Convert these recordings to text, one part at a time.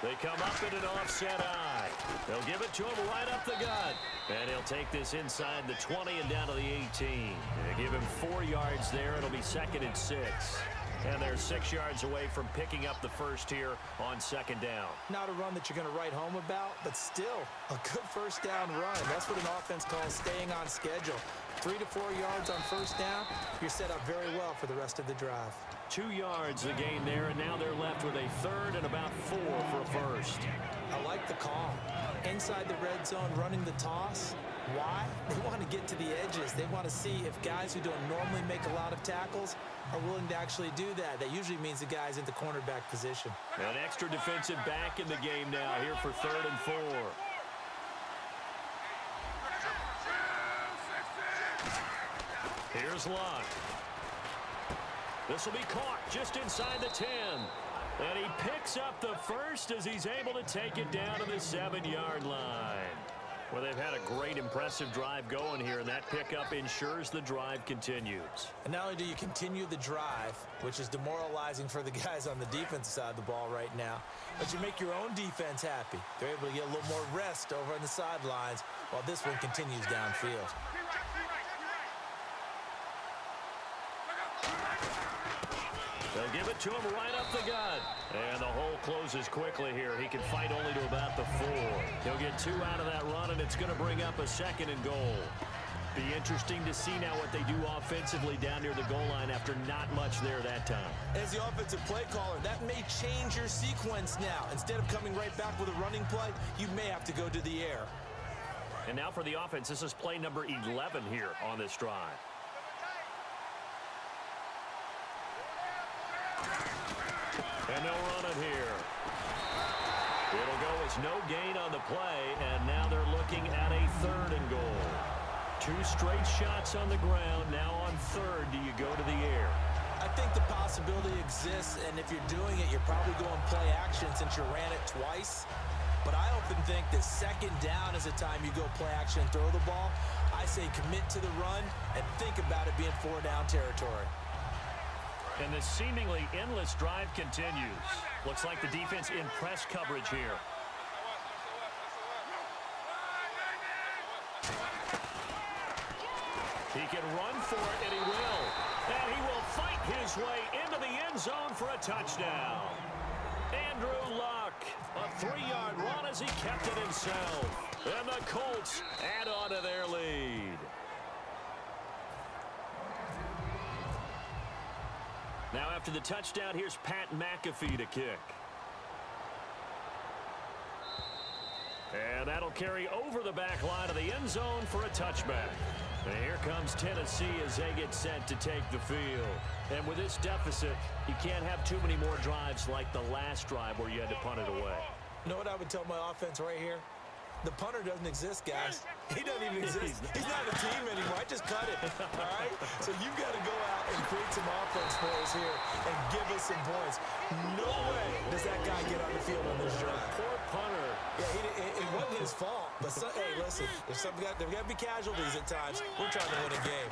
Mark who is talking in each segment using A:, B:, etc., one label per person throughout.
A: They come up in an offset eye. They'll give it to him right up the gut. And he'll take this inside the 20 and down to the 18. They give him 4 yards there. It'll be 2nd and 6. And they're 6 yards away from picking up the first here on 2nd down.
B: Not a run that you're going to write home about, but still a good first down run. That's what an offense calls staying on schedule. 3 to 4 yards on first down, you're set up very well for the rest of the drive.
A: 2 yards the gain there, and now they're left with a 3rd and about 4 for a first.
B: I like the call. Inside the red zone, running the toss. Why? They want to get to the edges. They want to see if guys who don't normally make a lot of tackles are willing to actually do that. That usually means the guy's in the cornerback position.
A: An extra defensive back in the game now here for 3rd and 4. Here's Luck. This will be caught just inside the 10. And he picks up the first as he's able to take it down to the 7-yard line. Well, they've had a great, impressive drive going here, and that pickup ensures the drive continues.
B: And not only do you continue the drive, which is demoralizing for the guys on the defensive side of the ball right now, but you make your own defense happy. They're able to get a little more rest over on the sidelines while this one continues downfield.
A: They'll give it to him right up the gut. And the hole closes quickly here. He can fight only to about the 4. He'll get 2 out of that run, and it's going to bring up a 2nd and goal. Be interesting to see now what they do offensively down near the goal line after not much there that time.
B: As the offensive play caller, that may change your sequence now. Instead of coming right back with a running play, you may have to go to the air.
A: And now for the offense, this is play number 11 here on this drive. And they'll run it here. It'll go as no gain on the play, and now they're looking at a 3rd and goal. 2 straight shots on the ground. Now on 3rd, do you go to the air?
B: I think the possibility exists, and if you're doing it, you're probably going play action since you ran it twice. But I often think that 2nd down is the time you go play action and throw the ball. I say commit to the run and think about it being 4-down territory.
A: And the seemingly endless drive continues. Looks like the defense in press coverage here. He can run for it, and he will. And he will fight his way into the end zone for a touchdown. Andrew Luck, a 3-yard run as he kept it himself. And the Colts add on to their lead. Now after the touchdown, here's Pat McAfee to kick. And that'll carry over the back line of the end zone for a touchback. And here comes Tennessee as they get set to take the field. And with this deficit, you can't have too many more drives like the last drive where you had to punt it away.
B: You know what I would tell my offense right here? The punter doesn't exist, guys. He doesn't even exist. He's not a team anymore. I just cut it, all right? So you've got to go out and create some offense for us here and give us some points. No way does that guy get on the field on this drive.
A: Poor punter.
B: Yeah, it wasn't his fault. But, hey, listen, there's got to be casualties at times. We're trying to win a game.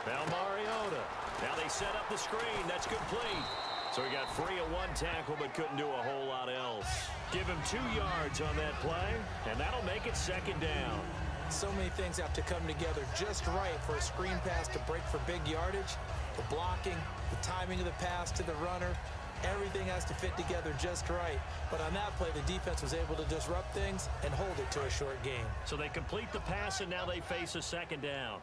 A: Now Mariota. Now they set up the screen. That's complete. So he got free of 1 tackle but couldn't do a whole lot else. Give him 2 yards on that play, and that'll make it 2nd down.
B: So many things have to come together just right for a screen pass to break for big yardage. The blocking, the timing of the pass to the runner, everything has to fit together just right. But on that play, the defense was able to disrupt things and hold it to a short game.
A: So they complete the pass, and now they face a 2nd down.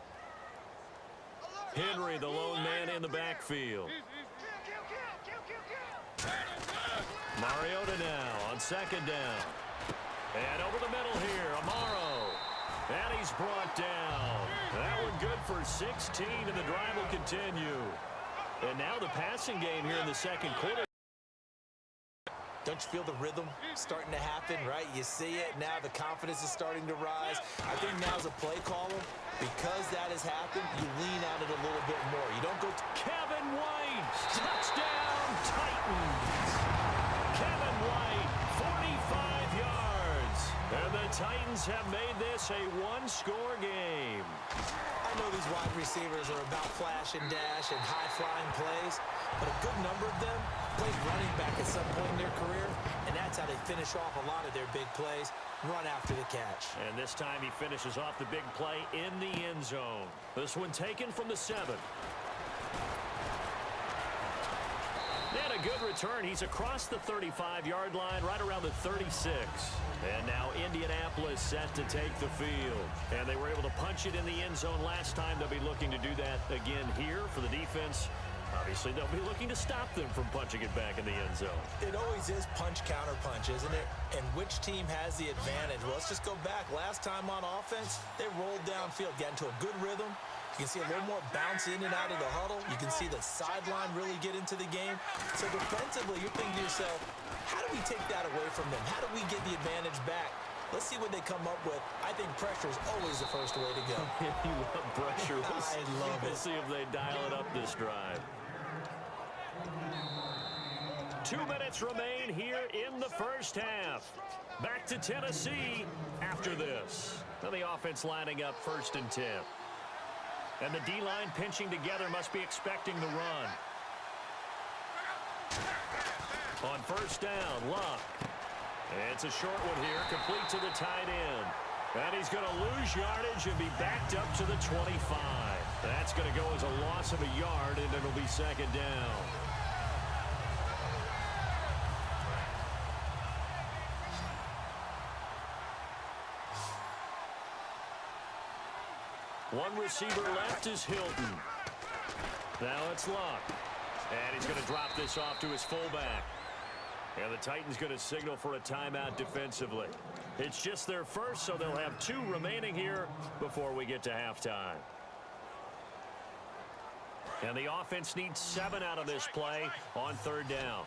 A: Henry, the lone man in the backfield. Mariota now on 2nd down. And over the middle here, Amaro. And he's brought down. That one good for 16, and the drive will continue. And now the passing game here in the 2nd quarter.
B: Don't you feel the rhythm starting to happen, right? You see it. Now the confidence is starting to rise. I think now as a play caller, because that has happened, you lean on it a little bit more. You don't go to
A: Kevin White. Touchdown, Titans. Kevin White, 45 yards. And the Titans have made this a 1-score game.
B: I know these wide receivers are about flash and dash and high-flying plays, but a good number of them played running back at some point in their career, and that's how they finish off a lot of their big plays, run after the catch.
A: And this time he finishes off the big play in the end zone. This one taken from the 7. And a good return. He's across the 35-yard line, right around the 36. And now Indianapolis set to take the field. And they were able to punch it in the end zone last time. They'll be looking to do that again here for the defense. Obviously, they'll be looking to stop them from punching it back in the end zone.
B: It always is punch-counter-punch, isn't it? And which team has the advantage? Well, let's just go back. Last time on offense, they rolled downfield, got into a good rhythm. You can see a little more bounce in and out of the huddle. You can see the sideline really get into the game. So defensively, you're thinking to yourself, how do we take that away from them? How do we get the advantage back? Let's see what they come up with. I think pressure is always the first way to go.
A: You love pressure.
B: I love it.
A: Let's see if they dial it up this drive. 2 minutes remain here in the first half. Back to Tennessee after this. Now the offense lining up 1st and 10. And the D-line pinching together, must be expecting the run. On 1st down, Luck. It's a short one here, complete to the tight end. And he's going to lose yardage and be backed up to the 25. That's going to go as a loss of a yard, and it'll be 2nd down. One receiver left is Hilton. Now it's Luck. And he's going to drop this off to his fullback. And the Titans going to signal for a timeout defensively. It's just their first, so they'll have 2 remaining here before we get to halftime. And the offense needs 7 out of this play on 3rd down.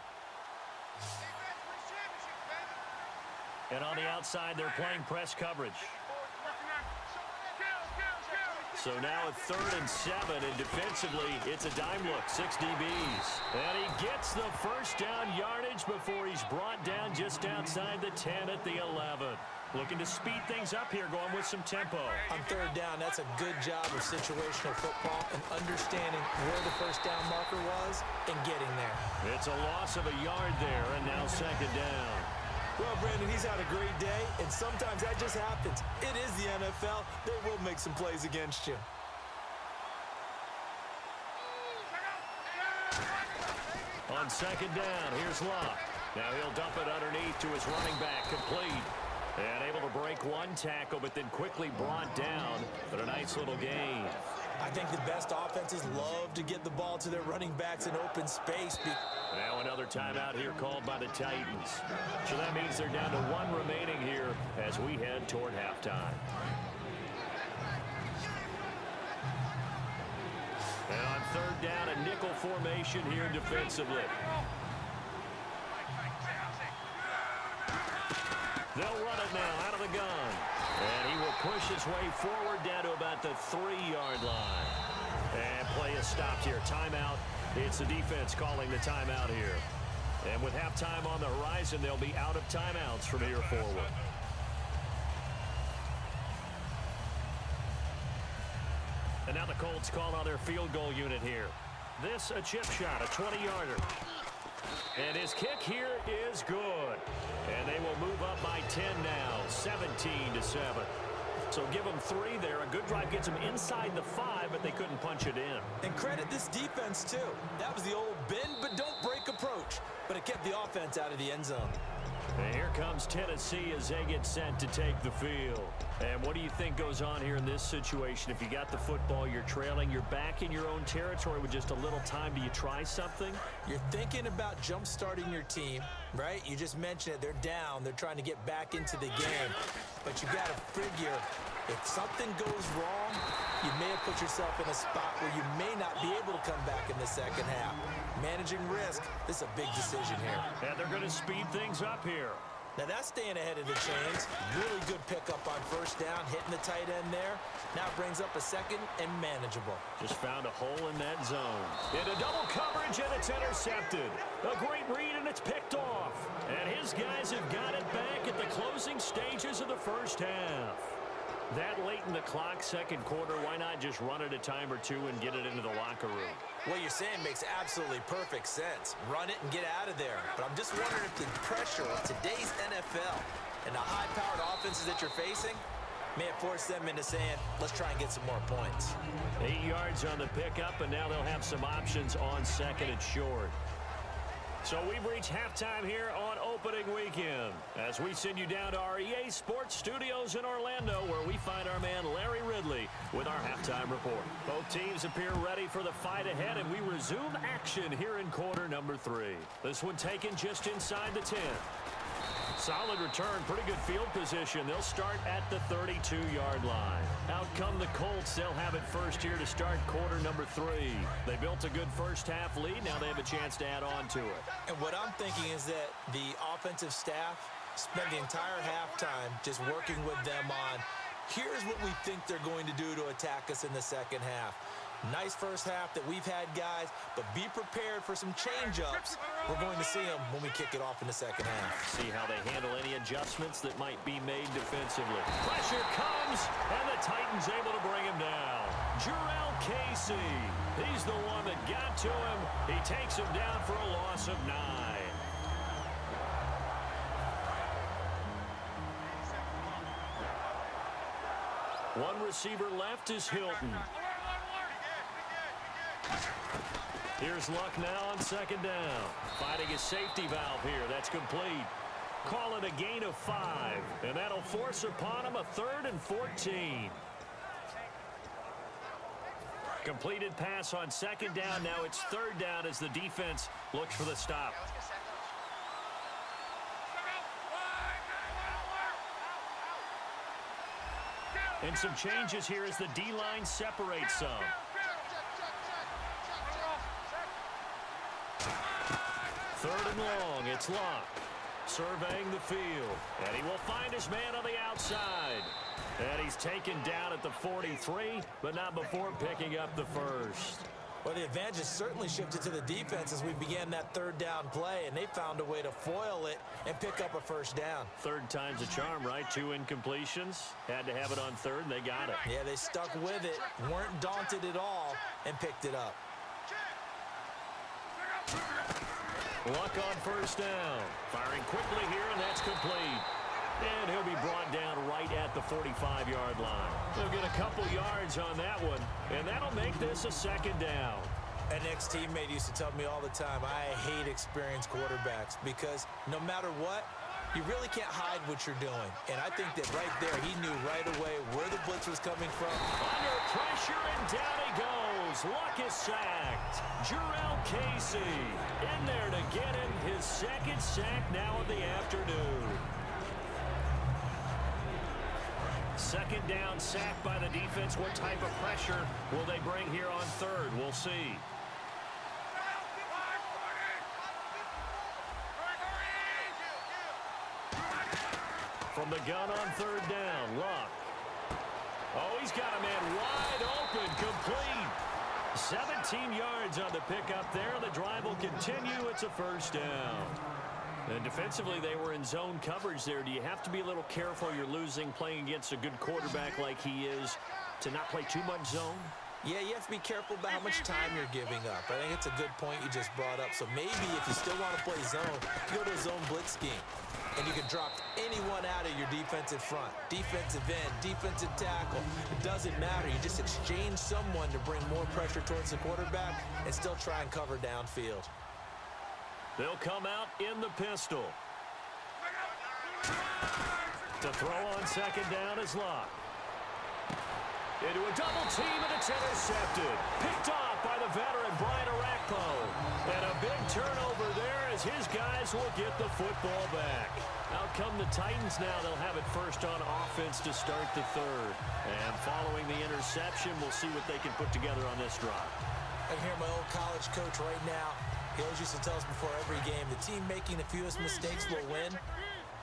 A: And on the outside, they're playing press coverage. So now at 3rd and 7, and defensively, it's a dime look, 6 DBs. And he gets the 1st down yardage before he's brought down just outside the 10 at the 11. Looking to speed things up here, going with some tempo.
B: On 3rd down, that's a good job of situational football and understanding where the 1st down marker was and getting there.
A: It's a loss of a yard there, and now 2nd down.
B: Well, Brandon, he's had a great day, and sometimes that just happens. It is the NFL. They will make some plays against you.
A: On 2nd down, here's Luck. Now he'll dump it underneath to his running back, complete. And able to break one tackle, but then quickly brought down. But a nice little gain.
B: I think the best offenses love to get the ball to their running backs in open space.
A: Now another timeout here called by the Titans. So that means they're down to 1 remaining here as we head toward halftime. And on 3rd down, a nickel formation here defensively. They'll run it now out of the gun. And he will push his way forward down to about the 3-yard line. And play is stopped here. Timeout. It's the defense calling the timeout here. And with halftime on the horizon, they'll be out of timeouts from here forward. And now the Colts call on their field goal unit here. This a chip shot, a 20-yarder. And his kick here is good. And they will move up by 10 now, 17-7. So give them 3 there. A good drive gets them inside the 5, but they couldn't punch it in.
B: And credit this defense, too. That was the old bend but don't break approach. But it kept the offense out of the end zone.
A: And here comes Tennessee as they get set to take the field. And what do you think goes on here in this situation? If you got the football, you're trailing, you're back in your own territory with just a little time. Do you try something?
B: You're thinking about jump-starting your team, right? You just mentioned it. They're down. They're trying to get back into the game. But you got to figure, if something goes wrong, you may have put yourself in a spot where you may not be able to come back in the second half. Managing risk, this is a big decision here.
A: And they're going to speed things up here.
B: Now that's staying ahead of the chains. Really good pickup on 1st down, hitting the tight end there. Now brings up a 2nd and manageable.
A: Just found a hole in that zone. Into double coverage, and it's intercepted. A great read, and it's picked off. And his guys have got it back at the closing stages of the first half. That late in the clock, second quarter, why not just run it a time or two and get it into the locker room?
B: What you're saying makes absolutely perfect sense. Run it and get out of there. But I'm just wondering if the pressure of today's NFL and the high-powered offenses that you're facing may have forced them into saying, let's try and get some more points.
A: 8 yards on the pickup, and now they'll have some options on second and short. So we've reached halftime here on opening weekend as we send you down to our EA Sports Studios in Orlando, where we find our man Larry Ridley with our halftime report. Both teams appear ready for the fight ahead, and we resume action here in quarter number 3. This one taken just inside the 10. Solid return, pretty good field position. They'll start at the 32-yard line. Out come the Colts. They'll have it first here to start quarter number 3. They built a good first-half lead. Now they have a chance to add on to it.
B: And what I'm thinking is that the offensive staff spent the entire halftime just working with them on, here's what we think they're going to do to attack us in the second half. Nice first half that we've had, guys, but be prepared for some change-ups. We're going to see them when we kick it off in the second half.
A: See how they handle any adjustments that might be made defensively. Pressure comes, and the Titans able to bring him down. Jurrell Casey, he's the one that got to him. He takes him down for a loss of 9. One receiver left is Hilton. Here's Luck now on second down. Fighting a safety valve here. That's complete. Call it a gain of 5. And that'll force upon him a 3rd and 14. Completed pass on second down. Now it's 3rd down as the defense looks for the stop. And some changes here as the D-line separates some. 3rd and long, it's Luck. Surveying the field. And he will find his man on the outside. And he's taken down at the 43, but not before picking up the first.
B: Well, the advantage has certainly shifted to the defense as we began that 3rd down play, and they found a way to foil it and pick up a first down.
A: 3rd time's a charm, right? 2 incompletions. Had to have it on 3rd, and they got it.
B: Yeah, they stuck with it, weren't daunted at all, and picked it up.
A: Luck on first down. Firing quickly here, and that's complete. And he'll be brought down right at the 45-yard line. They'll get a couple yards on that one, and that'll make this a 2nd down.
B: An ex-teammate used to tell me all the time, I hate experienced quarterbacks because no matter what, you really can't hide what you're doing. And I think that right there, he knew right away where the blitz was coming from.
A: Under pressure, and down he goes. Luck is sacked. Jurrell Casey in there to get him his 2nd sack now of the afternoon. 2nd down, sack by the defense. What type of pressure will they bring here on 3rd? We'll see. From the gun on 3rd down, Luck. Oh, he's got a man wide open, complete. 17 yards on the pickup there. The drive will continue. It's a first down. And defensively, they were in zone coverage there. Do you have to be a little careful? You're losing playing against a good quarterback like he is to not play too much zone?
B: Yeah, you have to be careful about how much time you're giving up. I think it's a good point you just brought up. So maybe if you still want to play zone, you go to a zone blitz scheme. And you can drop anyone out of your defensive front. Defensive end, defensive tackle. It doesn't matter. You just exchange someone to bring more pressure towards the quarterback and still try and cover downfield.
A: They'll come out in the pistol. To throw on 2nd down is Luck. Into a double team, and it's intercepted. Picked off by the veteran Brian Orakpo. And a big turnover there as his guys will get the football back. Out come the Titans now. They'll have it first on offense to start the 3rd. And following the interception, we'll see what they can put together on this drive.
B: I hear my old college coach right now. He always used to tell us before every game, the team making the fewest mistakes will win.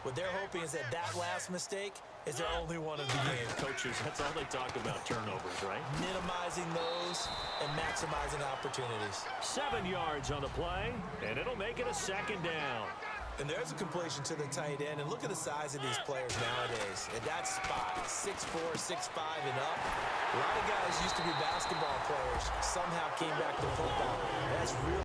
B: What they're hoping is that last mistake is their only one of the game.
A: Coaches, that's all they talk about, turnovers, right?
B: Minimizing those and maximizing opportunities.
A: 7 yards on the play, and it'll make it a 2nd down.
B: And there's a completion to the tight end. And look at the size of these players nowadays. At that spot, 6'4", 6'5", and up. A lot of guys used to be basketball players, somehow came back to football. That's really